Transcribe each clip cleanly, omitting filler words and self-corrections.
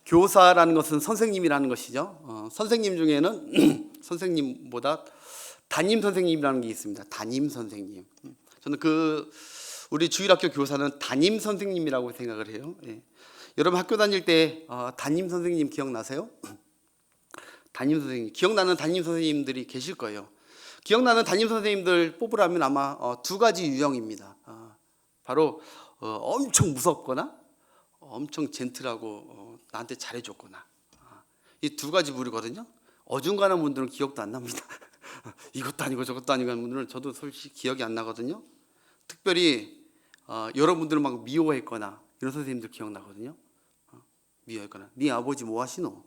교사라는 것은 선생님이라는 것이죠. 선생님 중에는 선생님보다 담임 선생님이라는 게 있습니다. 담임 선생님. 저는 우리 주일학교 교사는 담임 선생님이라고 생각을 해요. 예. 여러분 학교 다닐 때 담임 선생님 기억나세요? 담임 선생님, 기억나는 담임 선생님들이 계실 거예요. 기억나는 담임 선생님들 뽑으라면 아마 두 가지 유형입니다. 바로 엄청 무섭거나 엄청 젠틀하고 나한테 잘해줬거나, 이 두 가지 부류거든요. 어중간한 분들은 기억도 안 납니다. 이것도 아니고 저것도 아니고 하는 분들은 저도 솔직히 기억이 안 나거든요. 특별히 여러분들은 막 미워했거나 이런 선생님들 기억나거든요. 미워했거나 네 아버지 뭐 하시노?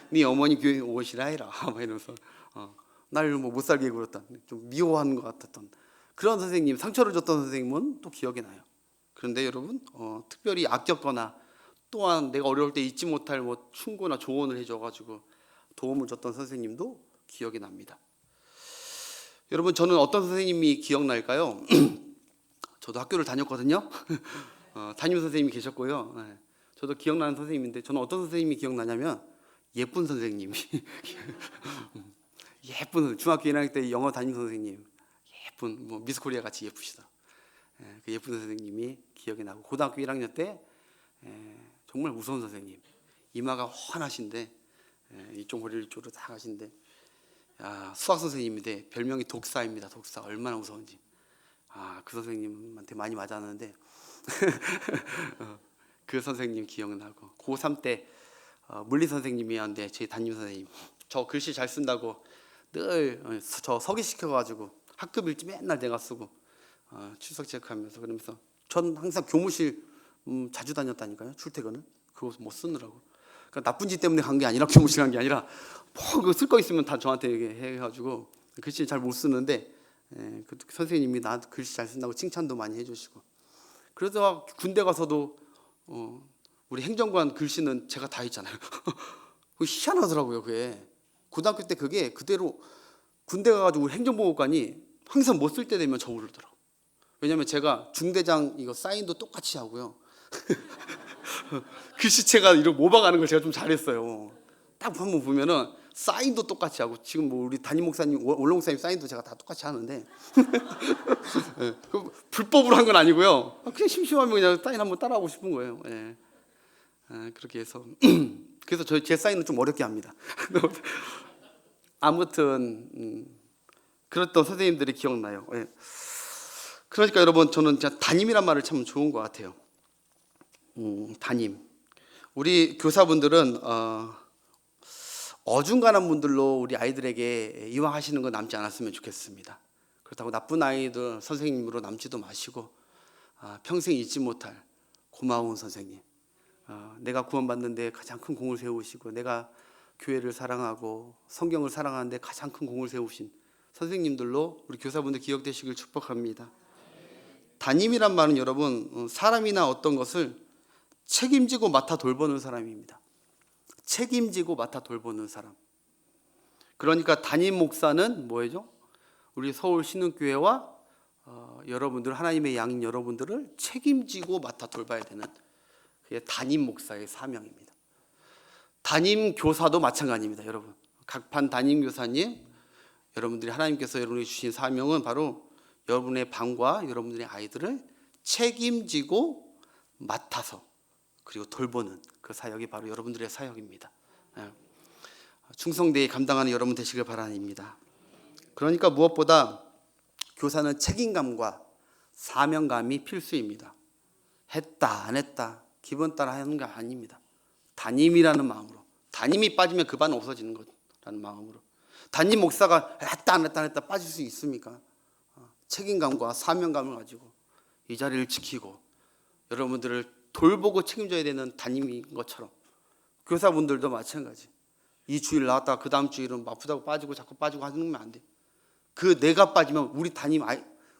네 어머니 교회 오시라 해라 막 이러면서 날 뭐 못 살게 굴었다, 좀 미워하는 것 같았던 그런 선생님, 상처를 줬던 선생님은 또 기억이 나요. 그런데 여러분 특별히 아꼈거나 또한 내가 어려울 때 잊지 못할 뭐 충고나 조언을 해줘가지고 도움을 줬던 선생님도 기억이 납니다. 여러분 저는 어떤 선생님이 기억날까요? 저도 학교를 다녔거든요. 담임 선생님이 계셨고요. 네. 저도 기억나는 선생님인데 저는 어떤 선생님이 기억나냐면 예쁜 선생님이 예쁜 중학교 1학년 때 영어 담임 선생님, 예쁜 뭐 미스코리아 같이 예쁘시다. 그 예쁜 선생님이 기억이 나고, 고등학교 1학년 때 정말 무서운 선생님, 이마가 환하신데 이쪽 머리를 이쪽으로 다 가신데, 수학 선생님인데 별명이 독사입니다. 독사. 얼마나 무서운지. 그 선생님한테 많이 맞았는데 그 선생님 기억나고, 고3 때 물리 선생님이었는데 제 담임 선생님, 저 글씨 잘 쓴다고 늘 저 서기시켜가지고 학급 일지 맨날 내가 쓰고 출석 체크하면서, 그러면서 전 항상 교무실 자주 다녔다니까요. 출퇴근을 그거 못 쓰느라고. 그러니까 나쁜 짓 때문에 간 게 아니라, 교무실 간 게 아니라 뭐 그거 쓸 거 있으면 다 저한테 얘기해가지고 글씨 잘 못 쓰는데 그 선생님이 나 글씨 잘 쓴다고 칭찬도 많이 해주시고. 그래서 군대 가서도 우리 행정관 글씨는 제가 다 했잖아요. 그게 희한하더라고요. 그게 고등학교 때 그게 그대로 군대 가가지고 우리 행정보호관이 항상 못 쓸 때 되면 저 부르더라고. 왜냐면 제가 중대장 이거 사인도 똑같이 하고요. 글씨체가 이렇게 모방하는 걸 제가 좀 잘했어요. 딱 한번 보면은 사인도 똑같이 하고, 지금 뭐 우리 담임 목사님, 원로 목사님 사인도 제가 다 똑같이 하는데 불법으로 한 건 아니고요. 그냥 심심하면 그냥 사인 한번 따라하고 싶은 거예요. 그렇게 해서 그래서 제 사인은 좀 어렵게 합니다. 아무튼 그랬던 선생님들이 기억나요. 그러니까 여러분 저는 진짜 담임이란 말을 참 좋은 것 같아요. 담임. 우리 교사분들은 어중간한 분들로 우리 아이들에게 이왕하시는 거 남지 않았으면 좋겠습니다. 그렇다고 나쁜 아이들 선생님으로 남지도 마시고 평생 잊지 못할 고마운 선생님, 내가 구원받는데 가장 큰 공을 세우시고 내가 교회를 사랑하고 성경을 사랑하는데 가장 큰 공을 세우신 선생님들로 우리 교사분들 기억되시길 축복합니다. 담임이란 말은 여러분 사람이나 어떤 것을 책임지고 맡아 돌보는 사람입니다. 책임지고 맡아 돌보는 사람. 그러니까 담임 목사는 뭐예요? 우리 서울 신흥교회와 여러분들, 하나님의 양인 여러분들을 책임지고 맡아 돌봐야 되는 그게 담임 목사의 사명입니다. 담임 교사도 마찬가지입니다. 여러분 각반 담임 교사님, 여러분들이 하나님께서 여러분에게 주신 사명은 바로 여러분의 방과 여러분들의 아이들을 책임지고 맡아서 그리고 돌보는 그 사역이 바로 여러분들의 사역입니다. 충성되게 감당하는 여러분 되시길 바랍니다. 그러니까 무엇보다 교사는 책임감과 사명감이 필수입니다. 했다 안 했다 기분 따라 하는 게 아닙니다. 담임이라는 마음으로, 담임이 빠지면 그 반 없어지는 거라는 마음으로. 담임 목사가 했다 안 했다 빠질 수 있습니까? 책임감과 사명감을 가지고 이 자리를 지키고 여러분들을 돌보고 책임져야 되는 담임인 것처럼 교사분들도 마찬가지. 이 주일 나왔다가 그 다음 주일은 아프다고 빠지고 자꾸 빠지고 하는 건 안 돼. 그 내가 빠지면 우리 담임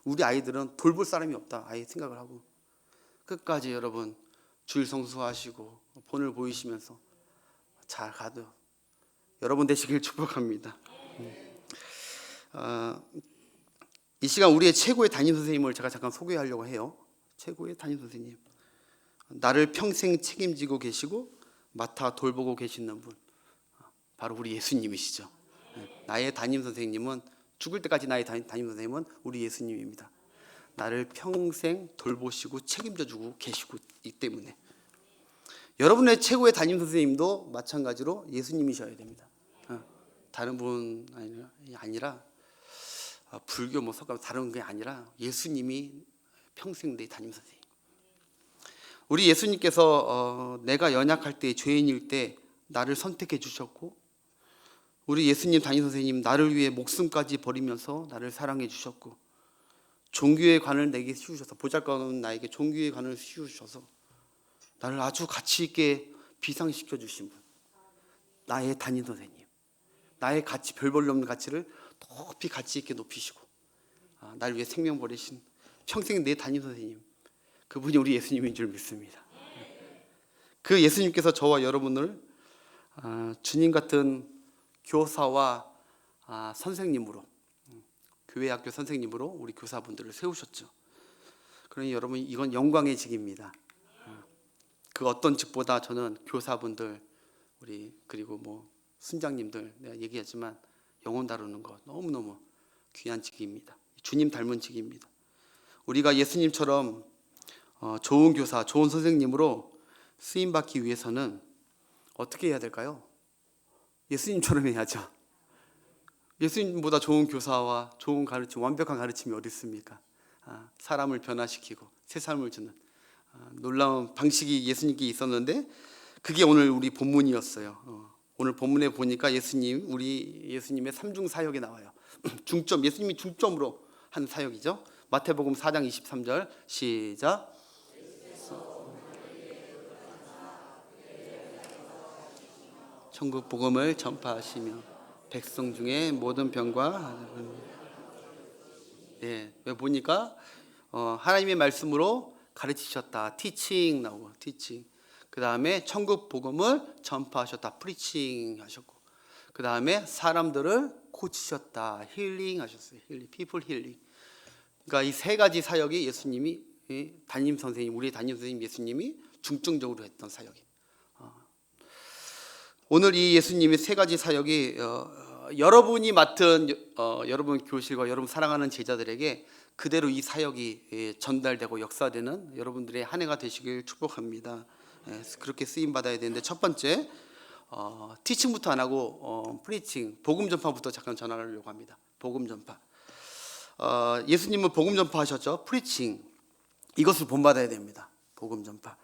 우리 아이들은 돌볼 사람이 없다 아예 생각을 하고 끝까지 여러분 주일 성수하시고 본을 보이시면서 잘 가도 여러분 되시길 축복합니다. 이 시간 우리의 최고의 담임 선생님을 제가 잠깐 소개하려고 해요. 최고의 담임 선생님, 나를 평생 책임지고 계시고 맡아 돌보고 계시는 분, 바로 우리 예수님이시죠. 나의 담임 선생님은, 죽을 때까지 나의 담임 선생님은 우리 예수님입니다. 나를 평생 돌보시고 책임져주고 계시고 있기 때문에 여러분의 최고의 담임 선생님도 마찬가지로 예수님이셔야 됩니다. 다른 분 아니라 불교 뭐 석가 다른 게 아니라 예수님이 평생 내 담임 선생님. 우리 예수님께서 내가 연약할 때, 죄인일 때 나를 선택해 주셨고, 우리 예수님 담임 선생님 나를 위해 목숨까지 버리면서 나를 사랑해 주셨고, 종교의 관을 내게 씌우셔서, 보잘것없는 나에게 종교의 관을 씌우셔서 나를 아주 가치 있게 비상시켜 주신 분, 나의 담임 선생님, 나의 가치, 별 볼일 없는 가치를 높이 가치 있게 높이시고 나를 위해 생명 버리신 평생 내 담임 선생님, 그분이 우리 예수님인 줄 믿습니다. 그 예수님께서 저와 여러분을 주님 같은 교사와 선생님으로, 교회 학교 선생님으로 우리 교사분들을 세우셨죠. 그러니 여러분, 이건 영광의 직입니다. 그 어떤 직보다 저는 교사분들, 우리 그리고 뭐 순장님들, 내가 얘기하지만 영혼 다루는 거 너무너무 귀한 직입니다. 주님 닮은 직입니다. 우리가 예수님처럼 좋은 교사, 좋은 선생님으로 쓰임받기 위해서는 어떻게 해야 될까요? 예수님처럼 해야죠. 예수님보다 좋은 교사와 좋은 가르침, 완벽한 가르침이 어디 있습니까? 사람을 변화시키고 새 삶을 주는 놀라운 방식이 예수님께 있었는데, 그게 오늘 우리 본문이었어요. 오늘 본문에 보니까 우리 예수님의 삼중 사역이 나와요. 중점, 예수님이 중점으로 한 사역이죠. 마태복음 4장 23절 시작. 천국 복음을 전파하시며 백성 중에 모든 병과, 왜 보니까 하나님의 말씀으로 가르치셨다, 티칭 나오고, 티칭. 그 다음에 천국 복음을 전파하셨다, 프리칭 하셨고, 그 다음에 사람들을 고치셨다, 힐링 하셨어요. 힐링, 피플 힐링. 그러니까 이 세 가지 사역이 예수님이, 담임 선생님, 우리 담임 선생님 예수님이 중점적으로 했던 사역이. 오늘 이 예수님의 세 가지 사역이 여러분이 맡은 여러분 교실과 여러분 사랑하는 제자들에게 그대로 이 사역이 전달되고 역사되는 여러분들의 한 해가 되시길 축복합니다. 그렇게 쓰임 받아야 되는데, 첫 번째 티칭부터 안 하고 프리칭, 복음 전파부터 잠깐 전하려고 합니다. 복음 전파. 예수님은 복음 전파하셨죠. 프리칭, 이것을 본받아야 됩니다. 복음 전파.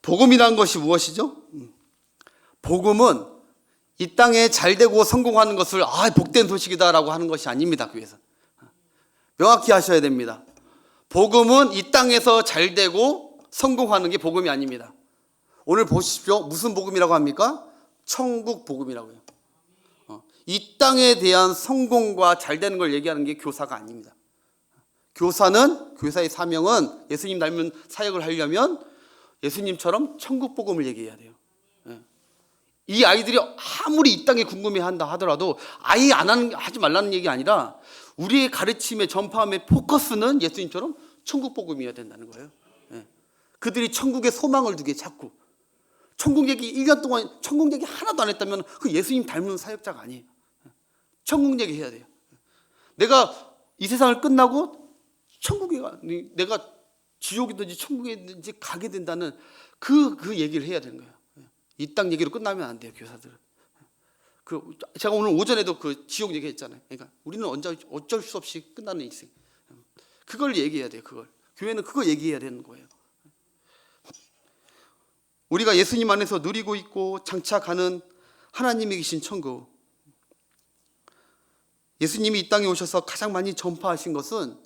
복음이라는 것이 무엇이죠? 복음은 이 땅에 잘되고 성공하는 것을 복된 소식이다라고 하는 것이 아닙니다. 교회에서 명확히 하셔야 됩니다. 복음은 이 땅에서 잘되고 성공하는 게 복음이 아닙니다. 오늘 보십시오. 무슨 복음이라고 합니까? 천국 복음이라고요. 이 땅에 대한 성공과 잘되는 걸 얘기하는 게 교사가 아닙니다. 교사의 사명은 예수님 닮은 사역을 하려면 예수님처럼 천국 복음을 얘기해야 돼요. 이 아이들이 아무리 이 땅에 궁금해한다 하더라도 아예 하지 말라는 얘기 아니라, 우리의 가르침의 전파함의 포커스는 예수님처럼 천국 복음이어야 된다는 거예요. 그들이 천국에 소망을 두게 자꾸. 천국 얘기 1년 동안 천국 얘기 하나도 안 했다면 그 예수님 닮은 사역자가 아니에요. 천국 얘기 해야 돼요. 내가 이 세상을 끝나고 내가 지옥이든지 천국이든지 가게 된다는 그 얘기를 해야 되는 거예요. 이 땅 얘기로 끝나면 안 돼요, 교사들은. 제가 오늘 오전에도 그 지옥 얘기했잖아요. 그러니까 우리는 어쩔 수 없이 끝나는 인생. 그걸 얘기해야 돼요. 교회는 그거 얘기해야 되는 거예요. 우리가 예수님 안에서 누리고 있고 장착하는 하나님이 계신 천국. 예수님이 이 땅에 오셔서 가장 많이 전파하신 것은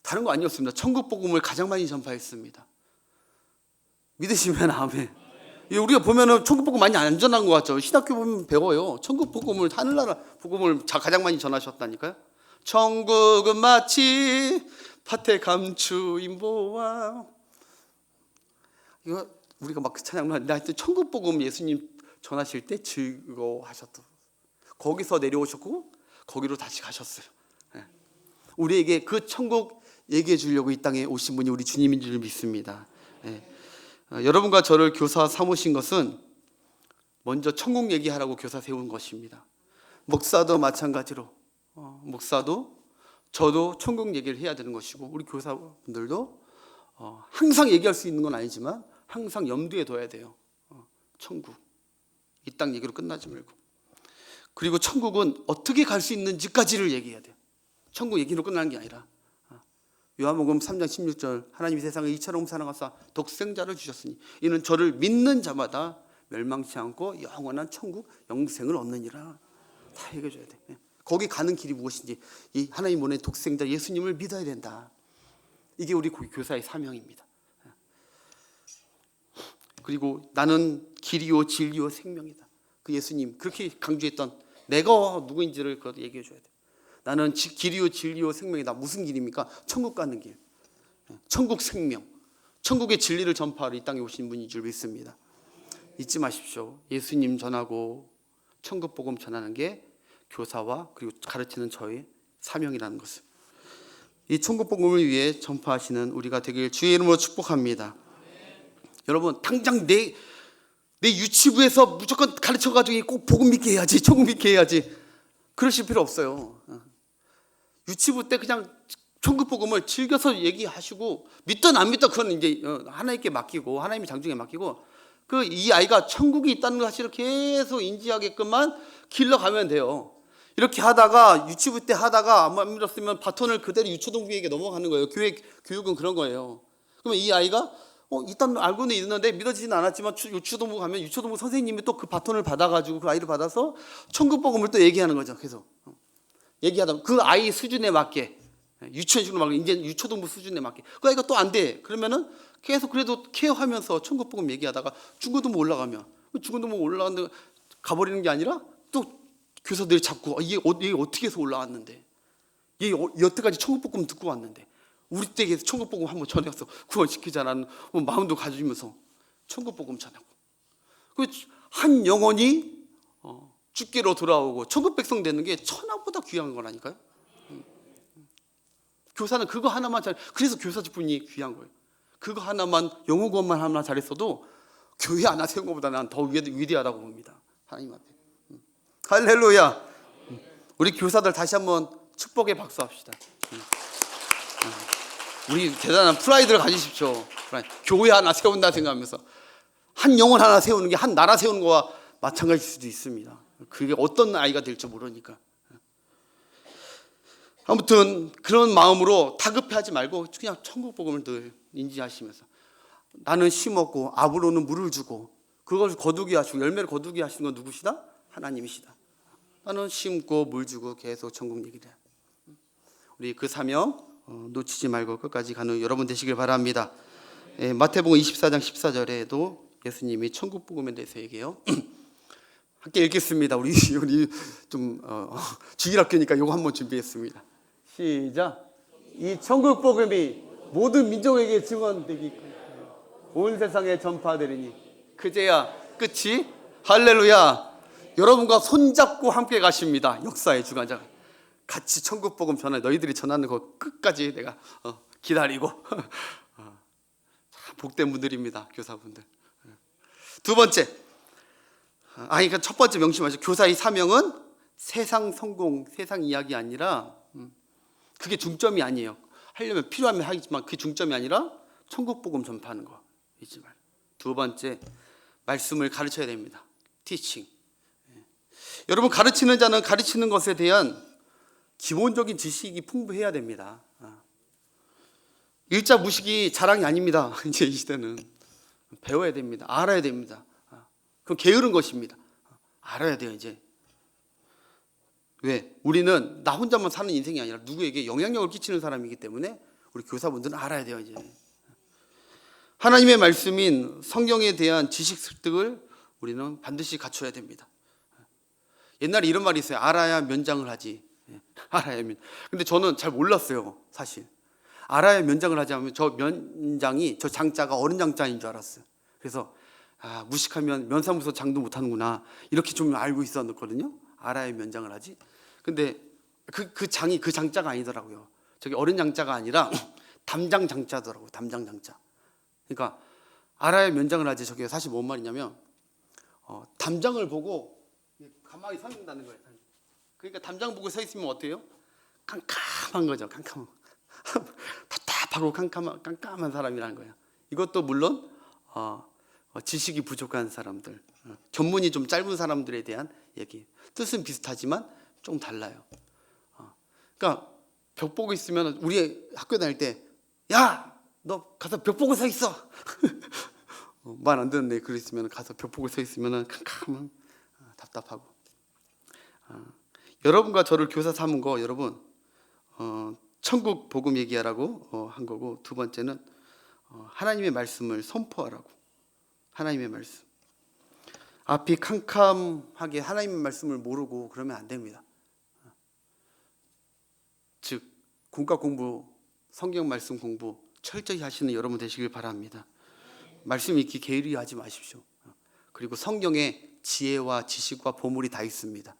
다른 거 아니었습니다. 천국 복음을 가장 많이 전파했습니다. 믿으시면 아멘. 우리가 보면은 천국 복음 많이 안 전한 것 같죠. 신학교 보면 배워요. 천국 복음을, 하늘나라 복음을 가장 많이 전하셨다니까요. 천국은 마치 밭에 감추인 보화. 이거 우리가 막 찬양만 하는데, 하여튼 천국 복음 예수님 전하실 때 즐거워하셨다. 거기서 내려오셨고 거기로 다시 가셨어요. 우리에게 그 천국 얘기해 주려고 이 땅에 오신 분이 우리 주님인 줄 믿습니다. 여러분과 저를 교사 삼으신 것은 먼저 천국 얘기하라고 교사 세운 것입니다. 목사도 마찬가지로 목사도 저도 천국 얘기를 해야 되는 것이고, 우리 교사분들도 항상 얘기할 수 있는 건 아니지만 항상 염두에 둬야 돼요. 천국, 이 땅 얘기로 끝나지 말고. 그리고 천국은 어떻게 갈 수 있는지까지를 얘기해야 돼요. 천국 얘기로 끝나는 게 아니라. 요한복음 3장 16절, 하나님이 세상에 이처럼 사랑하사 독생자를 주셨으니 이는 저를 믿는 자마다 멸망치 않고 영원한 천국 영생을 얻느니라. 다 얘기해 줘야 돼. 거기 가는 길이 무엇인지, 이 하나님 보낸 독생자 예수님을 믿어야 된다. 이게 우리 교사의 사명입니다. 그리고 나는 길이요 진리요 생명이다. 그 예수님 그렇게 강조했던 내가 누구인지를 그것도 얘기해 줘야 돼. 나는 길이요 진리요 생명이다. 무슨 길입니까? 천국 가는 길. 천국 생명. 천국의 진리를 전파하러 이 땅에 오신 분인 줄 믿습니다. 잊지 마십시오. 예수님 전하고 천국 복음 전하는 게 교사와 그리고 가르치는 저의 사명이라는 것을, 이 천국 복음을 위해 전파하시는 우리가 되길 주의 이름으로 축복합니다. 여러분, 당장 내 유치부에서 무조건 가르쳐가지고 꼭 복음 믿게 해야지, 천국 믿게 해야지, 그러실 필요 없어요. 유치부 때 그냥 천국 복음을 즐겨서 얘기하시고, 믿든 안 믿든 그건 이제 하나님께 맡기고, 하나님의 장중에 맡기고, 이 아이가 천국이 있다는 사실을 계속 인지하게끔만 길러가면 돼요. 이렇게 하다가 유치부 때 하다가 안 믿었으면 바톤을 그대로 유초동부에게 넘어가는 거예요. 교육은 그런 거예요. 그러면 이 아이가 일단 알고는 있는데 믿어지지는 않았지만 유초동부 가면 유초동부 선생님이 또 그 바톤을 받아가지고 그 아이를 받아서 천국 복음을 또 얘기하는 거죠. 계속 얘기하다 그 아이 수준에 맞게, 유치원식으로 막 이제 유초동부 수준에 맞게, 그 아이가 또 안 돼. 그러면은 계속 그래도 케어하면서 천국 복음 얘기하다가 중고등부 올라가면, 중고등부 올라가는데 가버리는 게 아니라 또 교사들이 자꾸 얘 어떻게 해서 올라왔는데, 얘 여태까지 천국 복음 듣고 왔는데 우리 댁에서 천국 복음 한번 전해서 구원시키자라는 마음도 가지면서 천국 복음 전하고, 한 영혼이 주께로 돌아오고 천국 백성 되는 게 천하보다 귀한 거라니까요. 교사는 그거 하나만 그래서 교사직분이 귀한 거예요. 그거 하나만, 영어 구원만 하나 잘했어도 교회 하나 세운 것보다 난 더 위대하다고 봅니다. 하나님 앞에. 할렐루야. 우리 교사들 다시 한번 축복의 박수 합시다. 우리 대단한 프라이드를 가지십시오. 교회 하나 세운다 생각하면서 한 영혼 하나 세우는 게 한 나라 세우는 거와 마찬가지일 수도 있습니다. 그게 어떤 아이가 될지 모르니까. 아무튼 그런 마음으로 다급해하지 말고 그냥 천국 복음을 늘 인지하시면서, 나는 심었고 아브로는 물을 주고 그걸 거두게 하시고 열매를 거두게 하시는 건 누구시다? 하나님이시다. 나는 심고 물 주고 계속 천국 얘기를 해. 우리 그 사명 놓치지 말고 끝까지 가는 여러분 되시길 바랍니다. 마태복음 24장 14절에도 예수님이 천국 복음에 대해서 얘기해요. 함께 읽겠습니다. 우리 좀 주일학교니까 이거 한번 준비했습니다. 시작. 이 천국 복음이 모든 민족에게 증언되기 온 세상에 전파되리니 그제야 끝이. 할렐루야. 여러분과 손잡고 함께 가십니다. 역사의 주관자 같이 천국 복음 전해, 너희들이 전하는 거 끝까지 내가 기다리고 복된 분들입니다. 교사분들. 두 번째, 그러니까 첫 번째 명심하시죠. 교사의 사명은 세상 성공, 세상 이야기 아니라, 그게 중점이 아니에요. 하려면 필요하면 하겠지만 그 중점이 아니라 천국 복음 전파하는 거 잊지 말고. 두 번째, 말씀을 가르쳐야 됩니다. 티칭. 여러분, 가르치는 자는 가르치는 것에 대한 기본적인 지식이 풍부해야 됩니다. 일자 무식이 자랑이 아닙니다. 이제 이 시대는 배워야 됩니다. 알아야 됩니다. 그건 게으른 것입니다. 알아야 돼요. 이제 왜? 우리는 나 혼자만 사는 인생이 아니라 누구에게 영향력을 끼치는 사람이기 때문에 우리 교사분들은 알아야 돼요. 이제 하나님의 말씀인 성경에 대한 지식 습득을 우리는 반드시 갖춰야 됩니다. 옛날에 이런 말이 있어요. 알아야 면장을 하지. 알아야 근데 저는 잘 몰랐어요. 사실 알아야 면장을 하지 하면 저 면장이, 저 장자가 어른 장자인 줄 알았어요. 그래서 무식하면 면사무소 장도 못하는구나 이렇게 좀 알고 있었거든요. 알아야 면장을 하지. 근데 그 장이 그 장자가 아니더라고요. 저기 어른 장자가 아니라 담장 장자더라고요. 담장 장자. 그러니까 알아야 면장을 하지, 저게 사실 뭔 말이냐면 담장을 보고 가만히 서 있는다는 거예요. 그러니까 담장 보고 서 있으면 어때요? 깜깜한 거죠. 깜깜한 답답하고 깜깜한 사람이라는 거예요. 이것도 물론 지식이 부족한 사람들, 견문이 좀 짧은 사람들에 대한 얘기. 뜻은 비슷하지만 좀 달라요. 그러니까 벽 보고 있으면 우리 학교 다닐 때, 야, 너 가서 벽 보고 서 있어. 말 안 듣는데 그랬으면 가서 벽 보고 서 있으면 캄캄한, 답답하고. 여러분과 저를 교사 삼은 거 여러분 천국 복음 얘기하라고 한 거고, 두 번째는 하나님의 말씀을 선포하라고. 하나님의 말씀. 앞이 캄캄하게 하나님의 말씀을 모르고 그러면 안 됩니다. 즉 공과 공부, 성경 말씀 공부 철저히 하시는 여러분 되시길 바랍니다. 말씀 읽기 게으리 하지 마십시오. 그리고 성경에 지혜와 지식과 보물이 다 있습니다.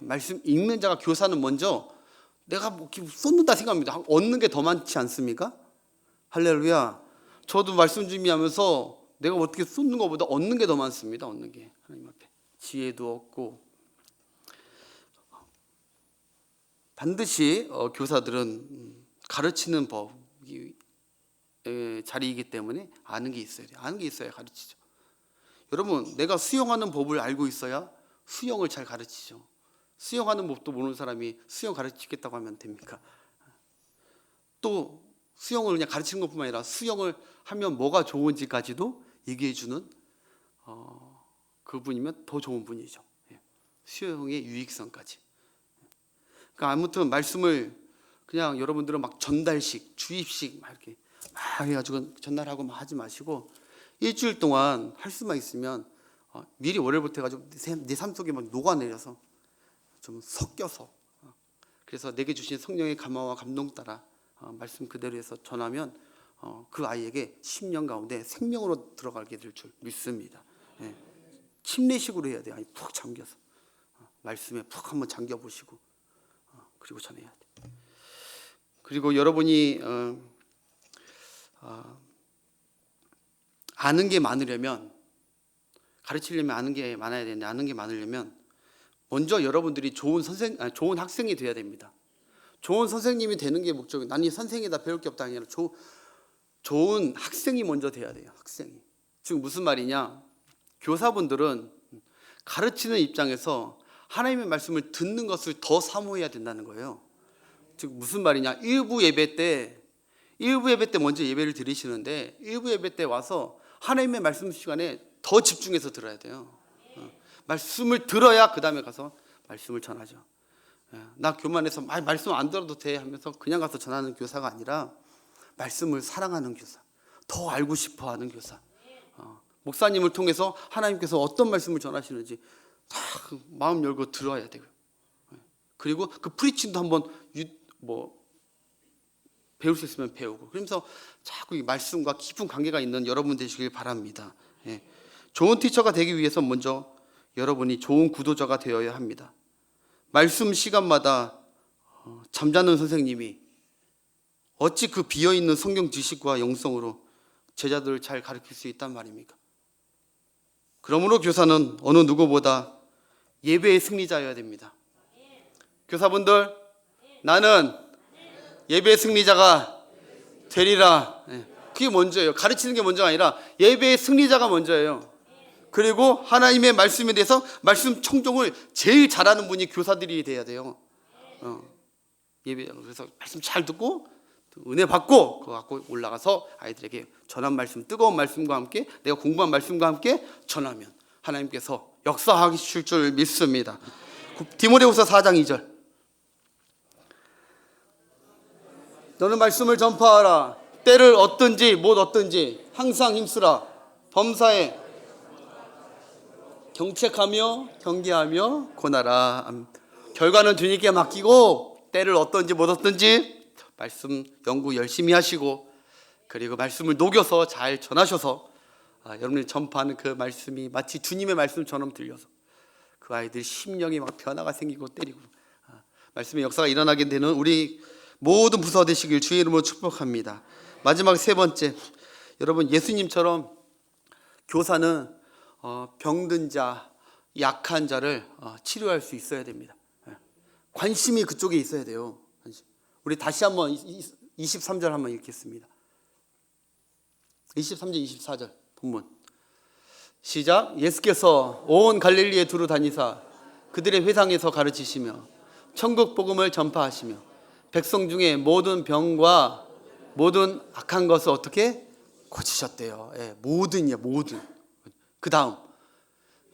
말씀 읽는 자가, 교사는 먼저 내가 뭐 쏟는다 생각합니다. 얻는 게 더 많지 않습니까? 할렐루야. 저도 말씀 준비하면서 내가 어떻게 쏟는 것보다 얻는 게 더 많습니다. 얻는 게 하나님 앞에 지혜도 얻고. 반드시 교사들은 가르치는 법이 자리이기 때문에 아는 게 있어야 돼요. 아는 게 있어야 가르치죠. 여러분, 내가 수영하는 법을 알고 있어야 수영을 잘 가르치죠. 수영하는 법도 모르는 사람이 수영 가르치겠다고 하면 됩니까? 또 수영을 그냥 가르치는 것뿐만 아니라 수영을 하면 뭐가 좋은지까지도 얘기해 주는 그분이면 더 좋은 분이죠. 수영의 유익성까지. 그러니까 아무튼 말씀을 그냥 여러분들은 막 전달식, 주입식 막 이렇게 막 해가지고 전달하고 막 하지 마시고, 일주일 동안 할 수만 있으면 미리 월요일부터 해가지고 내 삶 속에 막 녹아내려서 좀 섞여서, 그래서 내게 주신 성령의 감화와 감동 따라 말씀 그대로 해서 전하면 그 아이에게 10년 가운데 생명으로 들어가게 될 줄 믿습니다. 침례식으로 해야 돼요. 아니 푹 잠겨서 말씀에 푹 한번 잠겨 보시고 그리고 전해야 돼. 그리고 여러분이 아는 게 많으려면, 가르치려면 아는 게 많아야 되는데, 아는 게 많으려면 먼저 여러분들이 좋은 학생이 돼야 됩니다. 좋은 선생님이 되는 게 목적이, 나는 이 선생이다 배울 게 없다 아니라 좋은 학생이 먼저 돼야 돼요. 학생이. 즉 무슨 말이냐? 교사분들은 가르치는 입장에서 하나님의 말씀을 듣는 것을 더 사모해야 된다는 거예요. 즉 무슨 말이냐? 일부 예배 때 먼저 예배를 드리시는데, 일부 예배 때 와서 하나님의 말씀 시간에 더 집중해서 들어야 돼요. 말씀을 들어야 그 다음에 가서 말씀을 전하죠. 나 교만해서 말씀 안 들어도 돼 하면서 그냥 가서 전하는 교사가 아니라 말씀을 사랑하는 교사, 더 알고 싶어하는 교사. 목사님을 통해서 하나님께서 어떤 말씀을 전하시는지 다 마음 열고 들어야 되고요. 그리고 그 프리칭도 한번 배울 수 있으면 배우고, 그러면서 자꾸 이 말씀과 깊은 관계가 있는 여러분 되시길 바랍니다. 좋은 티처가 되기 위해서 먼저 여러분이 좋은 구도자가 되어야 합니다. 말씀 시간마다 잠자는 선생님이 어찌 그 비어있는 성경 지식과 영성으로 제자들을 잘 가르칠 수 있단 말입니까? 그러므로 교사는 어느 누구보다 예배의 승리자여야 됩니다. 교사분들, 나는 예배의 승리자가 되리라. 그게 먼저예요. 가르치는 게 먼저가 아니라 예배의 승리자가 먼저예요. 그리고 하나님의 말씀에 대해서 말씀 청종을 제일 잘하는 분이 교사들이 돼야 돼요. 예배, 그래서 말씀 잘 듣고 은혜 받고 그거 갖고 올라가서 아이들에게 전한 말씀, 뜨거운 말씀과 함께 내가 공부한 말씀과 함께 전하면 하나님께서 역사하실 줄 믿습니다. 디모데후서 4장 2절. 너는 말씀을 전파하라. 때를 얻든지 못 얻든지 항상 힘쓰라. 범사에 경책하며 경계하며 고나라. 결과는 주님께 맡기고 때를 얻든지 못 얻든지 말씀 연구 열심히 하시고, 그리고 말씀을 녹여서 잘 전하셔서 여러분이 전파하는 그 말씀이 마치 주님의 말씀처럼 들려서 그 아이들 심령이 막 변화가 생기고 때리고 말씀의 역사가 일어나게 되는 우리 모든 부서 되시길 주의 이름으로 축복합니다. 마지막 세 번째, 여러분 예수님처럼 교사는 병든 자, 약한 자를 치료할 수 있어야 됩니다. 관심이 그쪽에 있어야 돼요. 우리 다시 한번 23절 한번 읽겠습니다. 23절 24절 본문 시작. 예수께서 온 갈릴리에 두루 다니사 그들의 회당에서 가르치시며 천국 복음을 전파하시며 백성 중에 모든 병과 모든 악한 것을 어떻게 고치셨대요. 모든이야, 모든. 그 다음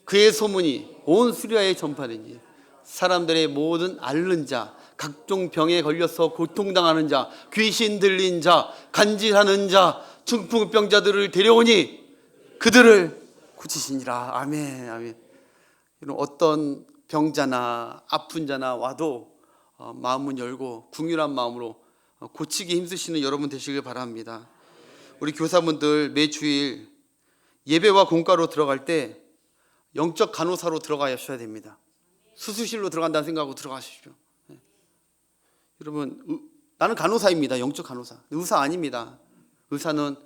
그의 소문이 온 수리아에 전파되니 사람들의 모든 앓는 자, 각종 병에 걸려서 고통당하는 자, 귀신 들린 자, 간질하는 자, 중풍병자들을 데려오니 그들을 고치시니라. 아멘, 아멘. 이런 어떤 병자나 아픈 자나 와도 마음은 열고 긍휼한 마음으로 고치기 힘쓰시는 여러분 되시길 바랍니다. 우리 교사분들 매주일 예배와 공과로 들어갈 때 영적 간호사로 들어가셔야 됩니다. 수술실로 들어간다는 생각하고 들어가십시오. 여러분, 나는 간호사입니다. 영적 간호사. 의사 아닙니다. 의사는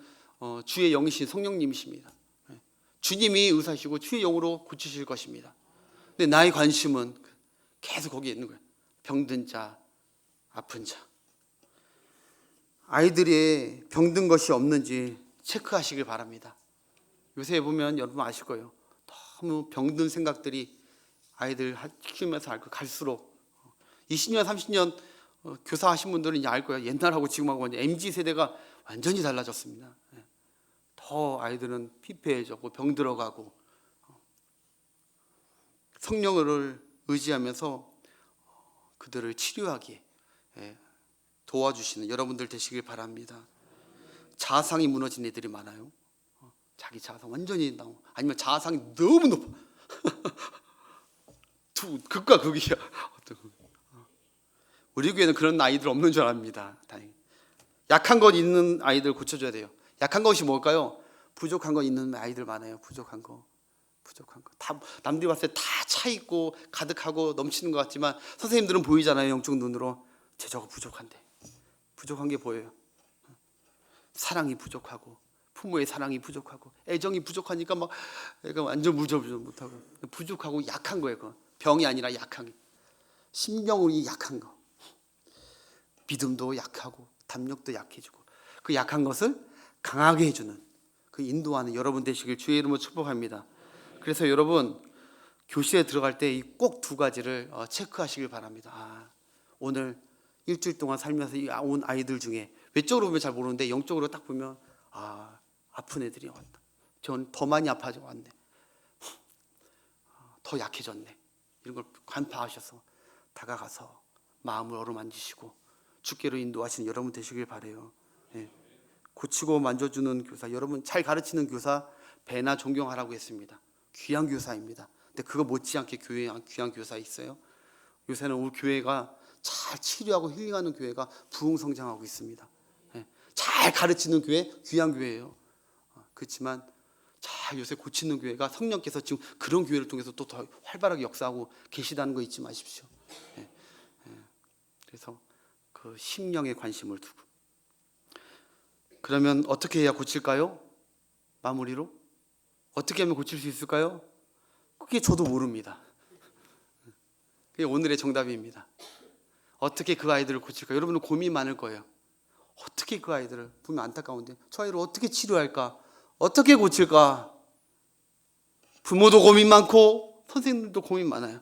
주의 영이신 성령님이십니다. 주님이 의사시고 주의 영으로 고치실 것입니다. 근데 나의 관심은 계속 거기에 있는 거예요. 병든 자, 아픈 자. 아이들이 병든 것이 없는지 체크하시길 바랍니다. 요새 보면 여러분 아실 거예요. 너무 병든 생각들이 아이들 키우면서 갈수록 20년, 30년 교사하신 분들은 이제 알 거예요. 옛날하고 지금하고 MZ세대가 완전히 달라졌습니다. 더 아이들은 피폐해졌고 병들어가고 성령을 의지하면서 그들을 치료하기에 도와주시는 여러분들 되시길 바랍니다. 자아상이 무너진 애들이 많아요. 자기 자아상 완전히 나오고 아니면 자아상이 너무 높아. 극과 극이야. 우리 교회는 그런 아이들 없는 줄 압니다. 다행히. 약한 것 있는 아이들 고쳐줘야 돼요. 약한 것이 뭘까요? 부족한 거 있는 아이들 많아요. 부족한 거. 다 남들이 봤을 때 다 차 있고 가득하고 넘치는 것 같지만 선생님들은 보이잖아요. 영적 눈으로. 쟤 저거 부족한데. 부족한 게 보여요. 사랑이 부족하고 부모의 사랑이 부족하고 애정이 부족하니까 막 애가 완전 무저무저 못하고 부족하고 약한 거예요. 그건. 병이 아니라 약한 게. 심령이 약한 거. 믿음도 약하고 담력도 약해지고 그 약한 것을 강하게 해주는 그 인도하는 여러분 되시길 주의 이름으로 축복합니다. 그래서 여러분 교실에 들어갈 때 꼭 두 가지를 체크하시길 바랍니다. 오늘 일주일 동안 살면서 온 아이들 중에 외적으로 보면 잘 모르는데 영적으로 딱 보면 아픈 애들이 왔다. 전 더 많이 아파져 왔네. 더 약해졌네. 이런 걸 간파하셔서 다가가서 마음을 어루만지시고 주께로 인도하시는 여러분 되시길 바라요. 고치고 만져주는 교사, 여러분 잘 가르치는 교사 배나 존경하라고 했습니다. 귀한 교사입니다. 근데 그거 못지않게 교회에 귀한 교사 있어요. 요새는 우리 교회가 잘 치료하고 힐링하는 교회가 부흥성장하고 있습니다. 잘 가르치는 교회 귀한 교회예요. 그렇지만 잘 요새 고치는 교회가 성령께서 지금 그런 교회를 통해서 또 더 활발하게 역사하고 계시다는 거 잊지 마십시오. 그래서 그 심령에 관심을 두고. 그러면 어떻게 해야 고칠까요? 마무리로 어떻게 하면 고칠 수 있을까요? 그게 저도 모릅니다. 그게 오늘의 정답입니다. 어떻게 그 아이들을 고칠까? 여러분은 고민 많을 거예요. 어떻게 그 아이들을, 보면 안타까운데 저 아이를 어떻게 치료할까? 어떻게 고칠까? 부모도 고민 많고 선생님들도 고민 많아요.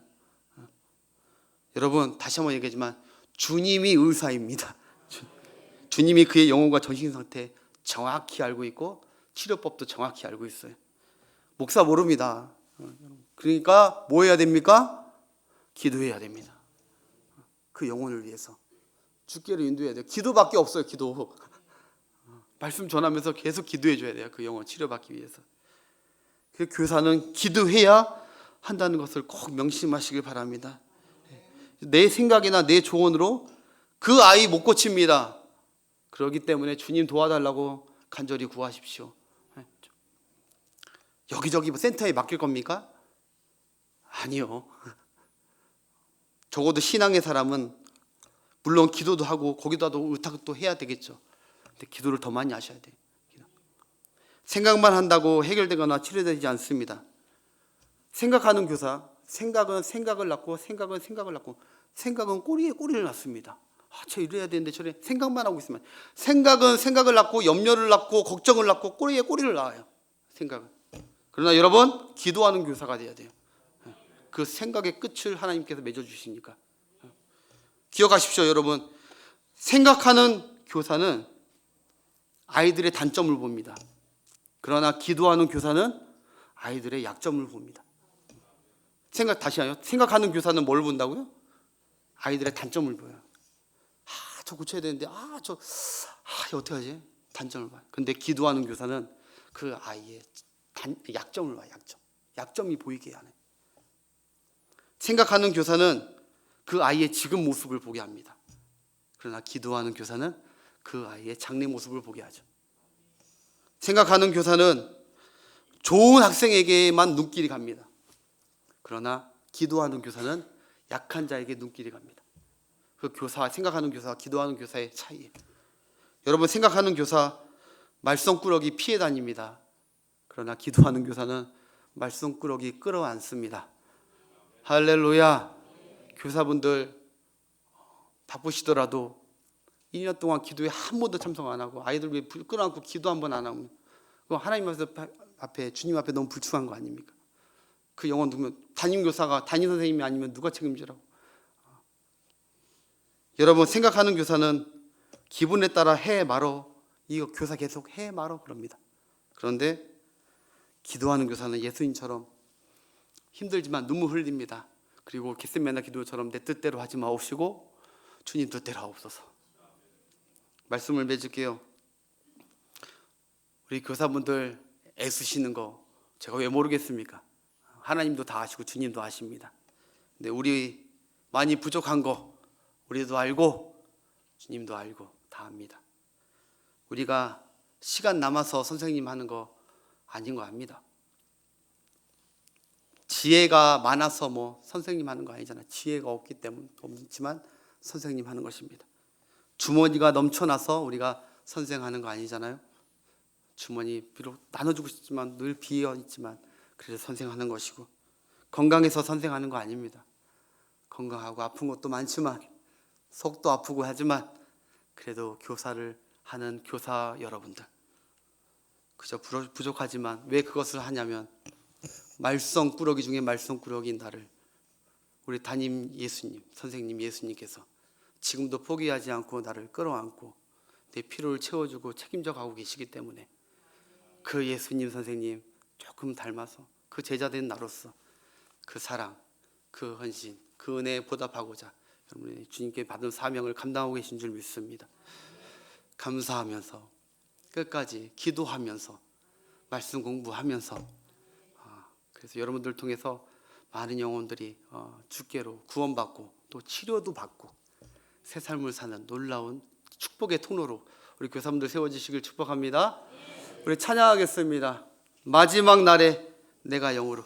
여러분 다시 한번 얘기하지만 주님이 의사입니다. 주님이 그의 영혼과 정신 상태 정확히 알고 있고 치료법도 정확히 알고 있어요. 목사 모릅니다. 그러니까 뭐 해야 됩니까? 기도해야 됩니다. 그 영혼을 위해서 주께로 인도해야 돼요. 기도밖에 없어요. 기도. 말씀 전하면서 계속 기도해 줘야 돼요. 그 영혼 치료받기 위해서. 그 교사는 기도해야 한다는 것을 꼭 명심하시길 바랍니다. 내 생각이나 내 조언으로 그 아이 못 고칩니다. 그렇기 때문에 주님 도와달라고 간절히 구하십시오. 여기저기 뭐 센터에 맡길 겁니까? 아니요. 적어도 신앙의 사람은 물론 기도도 하고 거기다도 의탁도 해야 되겠죠. 근데 기도를 더 많이 하셔야 돼요. 생각만 한다고 해결되거나 치료되지 않습니다. 생각하는 교사, 생각은 생각을 낳고 생각은 생각을 낳고 생각은 꼬리에 꼬리를 낳습니다. 저 이래야 되는데 저래 생각만 하고 있으면 생각은 생각을 낳고 염려를 낳고 걱정을 낳고 꼬리에 꼬리를 낳아요. 생각은. 그러나 여러분 기도하는 교사가 돼야 돼요. 그 생각의 끝을 하나님께서 맺어주시니까. 기억하십시오 여러분. 생각하는 교사는 아이들의 단점을 봅니다. 그러나 기도하는 교사는 아이들의 약점을 봅니다. 다시 하요. 생각하는 교사는 뭘 본다고요? 아이들의 단점을 보여요. 저 고쳐야 되는데 이거 어떻게 하지? 단점을 봐요. 근데 기도하는 교사는 그 아이의 약점을 봐요. 약점이 보이게 하네. 생각하는 교사는 그 아이의 지금 모습을 보게 합니다. 그러나 기도하는 교사는 그 아이의 장래 모습을 보게 하죠. 생각하는 교사는 좋은 학생에게만 눈길이 갑니다. 그러나 기도하는 교사는 약한 자에게 눈길이 갑니다. 그 생각하는 교사와 기도하는 교사의 차이예요. 여러분 생각하는 교사 말썽꾸러기 피해 다닙니다. 그러나 기도하는 교사는 말썽꾸러기 끌어안습니다. 할렐루야. 교사분들 바쁘시더라도 2년 동안 기도에 한 번도 참석 안 하고 아이들 위해 끌어안고 기도 한 번 안 하면 그거 하나님 앞에 주님 앞에 너무 불충한 거 아닙니까? 그 영혼 누구면 담임 선생님이 아니면 누가 책임지라고. 여러분 생각하는 교사는 기분에 따라 해 말어 이거 교사 계속 해 말어 그럽니다. 그런데 기도하는 교사는 예수님처럼 힘들지만 눈물 흘립니다. 그리고 겟세마네 기도처럼 내 뜻대로 하지 마옵시고 주님 뜻대로 하옵소서. 말씀을 맺을게요. 우리 교사분들 애쓰시는 거 제가 왜 모르겠습니까? 하나님도 다 아시고 주님도 아십니다. 근데 우리 많이 부족한 거 우리도 알고 주님도 알고 다 압니다. 우리가 시간 남아서 선생님 하는 거 아닌 거 압니다. 지혜가 많아서 선생님 하는 거 아니잖아요. 지혜가 없기 때문에 없지만 선생님 하는 것입니다. 주머니가 넘쳐나서 우리가 선생하는 거 아니잖아요. 주머니 비록 나눠주고 싶지만 늘 비어 있지만 그래서 선생하는 것이고 건강해서 선생하는 거 아닙니다. 건강하고 아픈 것도 많지만 속도 아프고 하지만 그래도 교사를 하는 교사 여러분들 그저 부족하지만 왜 그것을 하냐면 말썽꾸러기 중에 말썽꾸러기인 나를 우리 담임 예수님 선생님 예수님께서 지금도 포기하지 않고 나를 끌어안고 내 필요를 채워주고 책임져 가고 계시기 때문에 그 예수님 선생님 조금 닮아서 그 제자된 나로서 그 사랑, 그 헌신, 그 은혜에 보답하고자 여러분이 주님께 받은 사명을 감당하고 계신 줄 믿습니다. 감사하면서 끝까지 기도하면서 말씀 공부하면서 그래서 여러분들 통해서 많은 영혼들이 주께로 구원받고 또 치료도 받고 새 삶을 사는 놀라운 축복의 통로로 우리 교사분들 세워지시길 축복합니다. 우리 찬양하겠습니다. 마지막 날에 내가 영으로.